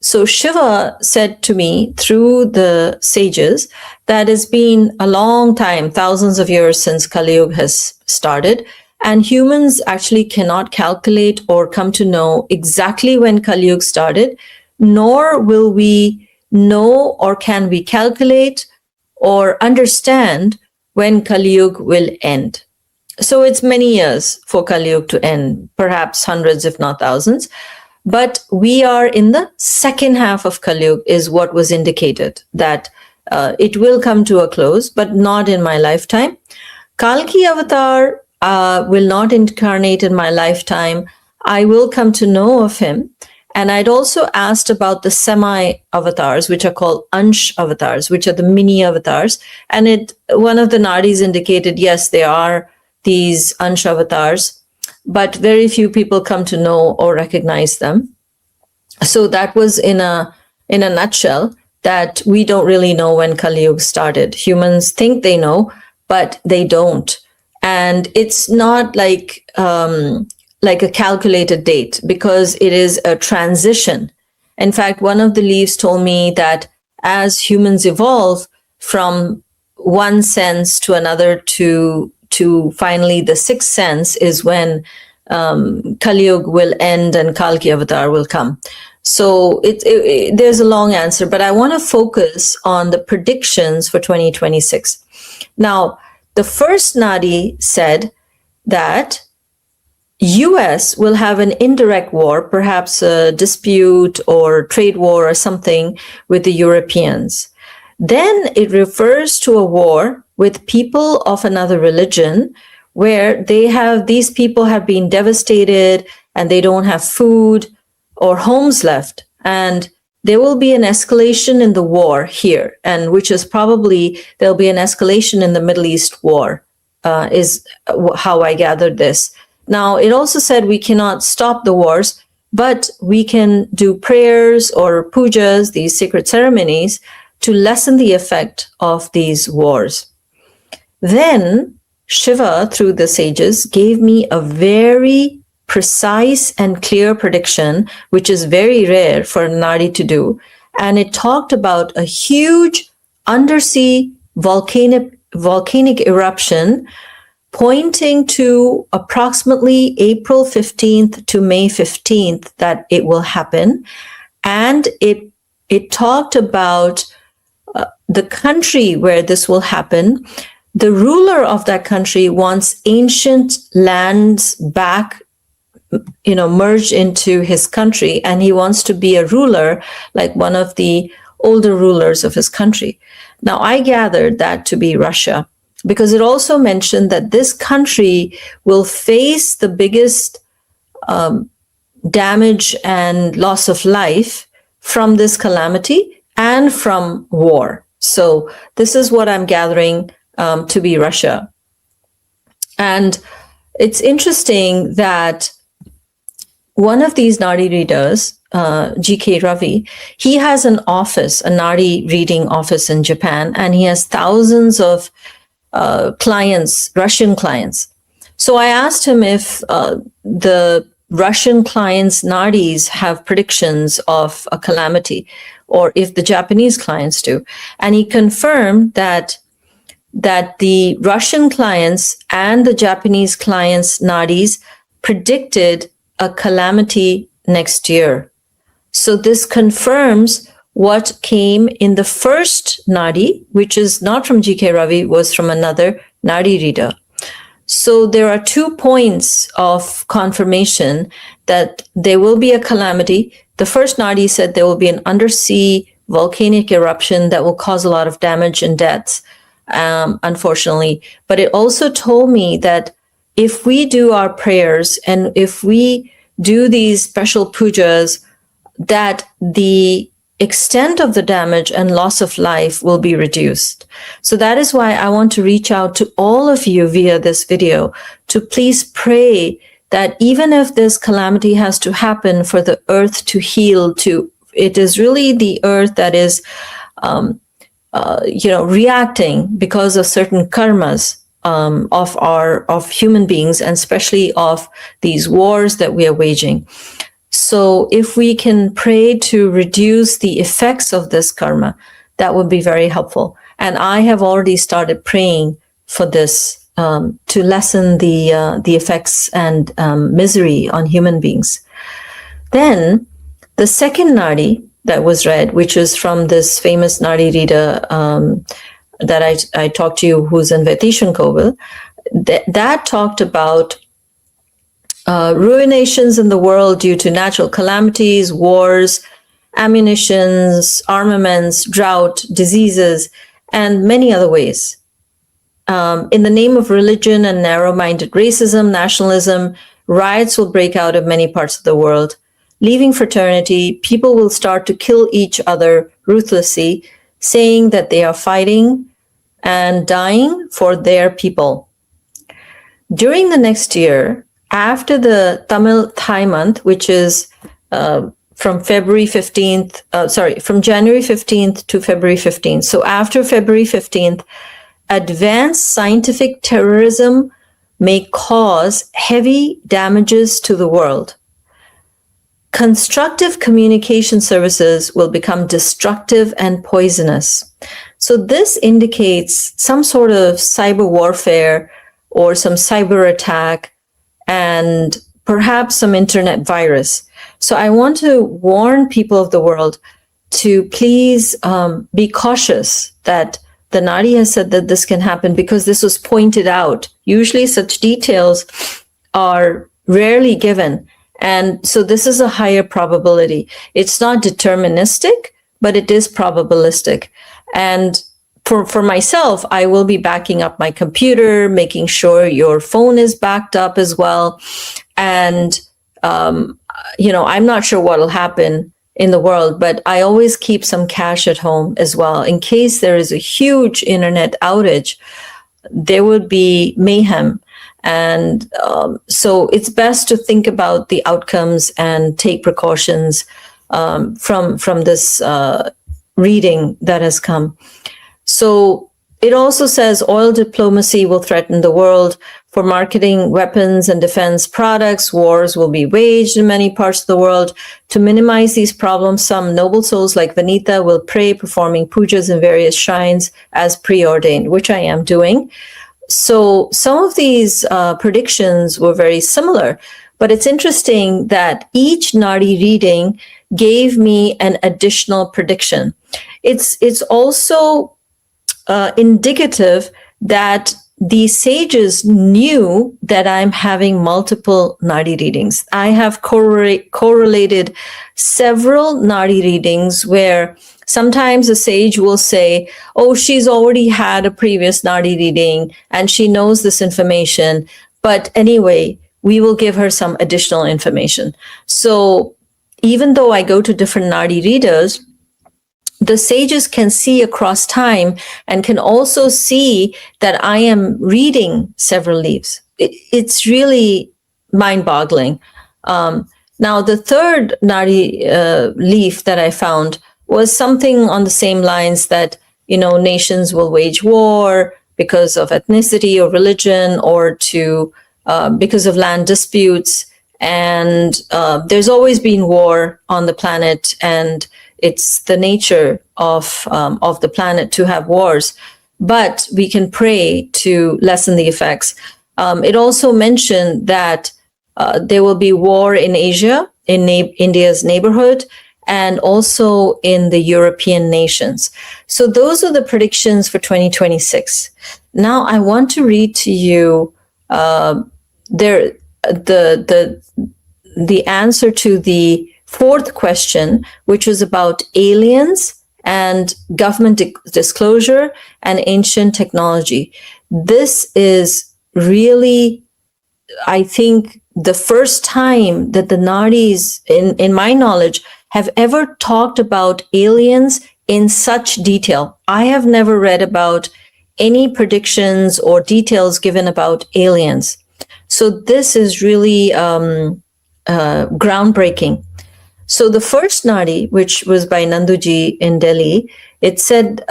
So Shiva said to me through the sages that it's been a long time, thousands of years since Kali Yuga has started, and humans actually cannot calculate or come to know exactly when Kali Yuga started, nor will we know or can we calculate or understand when Kali Yuga will end. So it's many years for Kali Yuga to end, perhaps hundreds, if not thousands. But we are in the second half of Kali Yuga is what was indicated, that it will come to a close, but not in my lifetime. Kalki avatar will not incarnate in my lifetime. I will come to know of him. And I'd also asked about the semi-avatars, which are called Ansh avatars, which are the mini avatars. And one of the Nadis indicated, yes, there are these Ansh avatars, but very few people come to know or recognize them. So that was in a nutshell, that we don't really know when Kali Yuga started. Humans think they know, but they don't. And it's not like a calculated date, because it is a transition. In fact, one of the leaves told me that as humans evolve from one sense to another to finally the sixth sense is when Kali Yuga will end and Kalki avatar will come. So there's a long answer, but I want to focus on the predictions for 2026. Now, the first Nadi said that US will have an indirect war, perhaps a dispute or trade war or something with the Europeans. Then it refers to a war with people of another religion, where these people have been devastated and they don't have food or homes left. And there will be an escalation in the war here, and which is probably there'll be an escalation in the Middle East war, is how I gathered this. Now, it also said we cannot stop the wars, but we can do prayers or pujas, these sacred ceremonies, to lessen the effect of these wars. Then Shiva, through the sages, gave me a very precise and clear prediction, which is very rare for a Nadi to do. And it talked about a huge undersea volcanic eruption pointing to approximately April 15th to May 15th that it will happen. And it talked about the country where this will happen. The ruler of that country wants ancient lands back, merged into his country, and he wants to be a ruler like one of the older rulers of his country. Now, I gathered that to be Russia, because it also mentioned that this country will face the biggest damage and loss of life from this calamity and from war. So this is what I'm gathering to be Russia. And it's interesting that one of these Nadi readers, G.K. Ravi, he has an office, a Nadi reading office in Japan, and he has thousands of clients, Russian clients. So I asked him if the Russian clients' Nadis have predictions of a calamity, or if the Japanese clients do. And he confirmed that the Russian clients and the Japanese clients' Nadis predicted a calamity next year. So this confirms what came in the first Nadi, which is not from G.K. Ravi, was from another Nadi reader. So there are 2 points of confirmation that there will be a calamity. The first Nadi said there will be an undersea volcanic eruption that will cause a lot of damage and deaths, unfortunately. But it also told me that if we do our prayers and if we do these special pujas, that the extent of the damage and loss of life will be reduced. So that is why I want to reach out to all of you via this video to please pray that even if this calamity has to happen for the earth to heal, it is really the earth that is, reacting because of certain karmas of human beings, and especially of these wars that we are waging. So if we can pray to reduce the effects of this karma, that would be very helpful. And I have already started praying for this to lessen the effects and misery on human beings. Then the second Nadi that was read, which is from this famous Nadi reader that I talked to you, who's in Vatishan Koval, that talked about ruinations in the world due to natural calamities, wars, ammunitions, armaments, drought, diseases, and many other ways. in the name of religion and narrow-minded racism, nationalism, riots will break out in many parts of the world. Leaving fraternity, people will start to kill each other ruthlessly, saying that they are fighting and dying for their people. During the next year, after the Tamil Thai month, which is from January 15th to February 15th. So after February 15th, advanced scientific terrorism may cause heavy damages to the world. Constructive communication services will become destructive and poisonous. So this indicates some sort of cyber warfare or some cyber attack and perhaps some internet virus. So I want to warn people of the world to please be cautious that the Nadhi has said that this can happen because this was pointed out. Usually such details are rarely given. And so this is a higher probability. It's not deterministic, but it is probabilistic. And for myself, I will be backing up my computer, making sure your phone is backed up as well. And, I'm not sure what will happen in the world, but I always keep some cash at home as well. In case there is a huge internet outage, there would be mayhem. And so it's best to think about the outcomes and take precautions from this reading that has come. So it also says oil diplomacy will threaten the world. For marketing weapons and defense products, wars will be waged in many parts of the world. To minimize these problems, some noble souls like Vanita will pray, performing pujas in various shrines as preordained, which I am doing. So some of these predictions were very similar, but it's interesting that each Nadhi reading gave me an additional prediction. It's also indicative that the sages knew that I'm having multiple Nadhi readings. I have correlated several Nadhi readings where sometimes a sage will say, oh, she's already had a previous Nadhi reading and she knows this information. But anyway, we will give her some additional information. So even though I go to different Nadhi readers, the sages can see across time and can also see that I am reading several leaves. It's really mind-boggling. Now, the third Nadhi leaf that I found was something on the same lines that, nations will wage war because of ethnicity or religion or because of land disputes. And there's always been war on the planet, and it's the nature of the planet to have wars. But we can pray to lessen the effects. It also mentioned that there will be war in Asia, in India's neighborhood, and also in the European nations. So those are the predictions for 2026. Now I want to read to you the answer to the fourth question, which was about aliens and government disclosure and ancient technology. This is really, I think, the first time that the Nadhis, in my knowledge, have ever talked about aliens in such detail. I have never read about any predictions or details given about aliens. So this is really groundbreaking. So the first Nadhi, which was by Nanduji in Delhi, it said,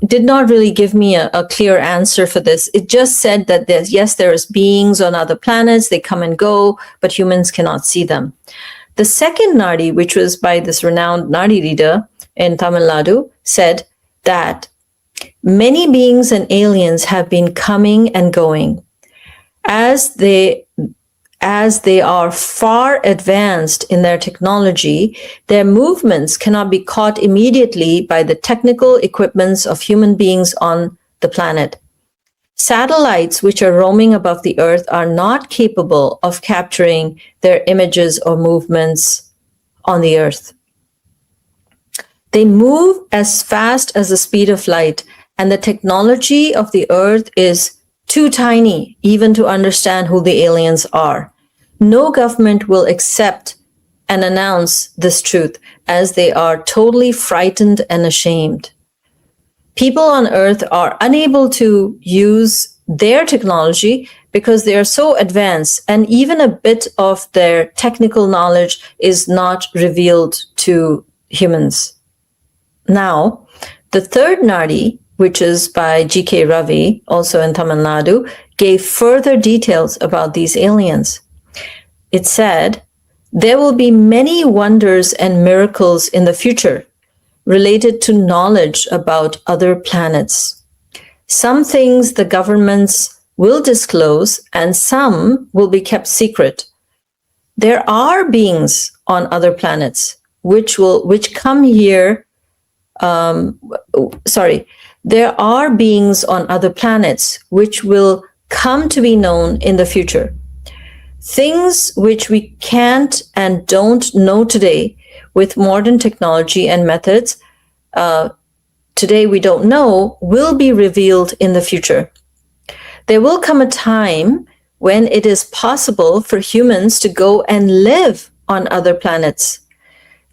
did not really give me a clear answer for this. It just said that there's beings on other planets, they come and go, but humans cannot see them. The second Nadhi, which was by this renowned Nadhi reader in Tamil Nadu, said that many beings and aliens have been coming and going. As they are far advanced in their technology, their movements cannot be caught immediately by the technical equipments of human beings on the planet. Satellites which are roaming above the Earth are not capable of capturing their images or movements on the Earth. They move as fast as the speed of light, and the technology of the Earth is too tiny even to understand who the aliens are. No government will accept and announce this truth, as they are totally frightened and ashamed. People on Earth are unable to use their technology because they are so advanced, and even a bit of their technical knowledge is not revealed to humans. Now, the third Nadhi, which is by G.K. Ravi, also in Tamil Nadu, gave further details about these aliens. It said, there will be many wonders and miracles in the future related to knowledge about other planets. Some things the governments will disclose and some will be kept secret. There are beings on other planets which come here. There are beings on other planets which will come to be known in the future. Things which we can't and don't know today with modern technology and methods, today we don't know, will be revealed in the future. There will come a time when it is possible for humans to go and live on other planets.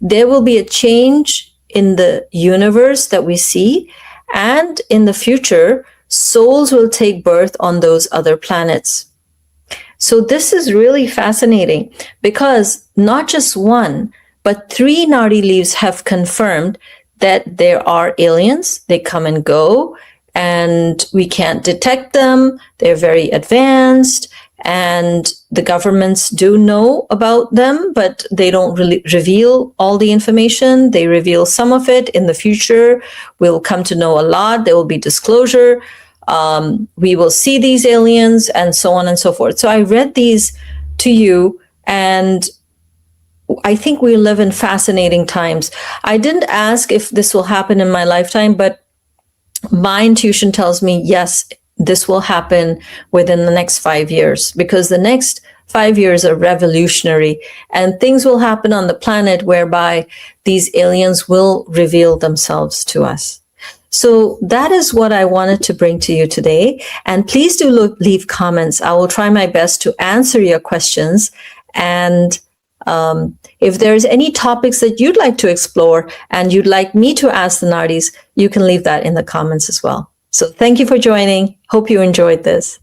There will be a change in the universe that we see, and in the future, souls will take birth on those other planets. So this is really fascinating because not just one, but 3 Nadhi leaves have confirmed that there are aliens. They come and go, and we can't detect them. They're very advanced, and the governments do know about them, but they don't really reveal all the information. They reveal some of it. In the future, we'll come to know a lot. There will be disclosure. We will see these aliens, and so on and so forth. So I read these to you, and I think we live in fascinating times. I didn't ask if this will happen in my lifetime, but my intuition tells me, yes, this will happen within the next 5 years, because the next 5 years are revolutionary, and things will happen on the planet whereby these aliens will reveal themselves to us. So that is what I wanted to bring to you today. And please do leave comments. I will try my best to answer your questions. And if there's any topics that you'd like to explore and you'd like me to ask the Nadhis, you can leave that in the comments as well. So thank you for joining. Hope you enjoyed this.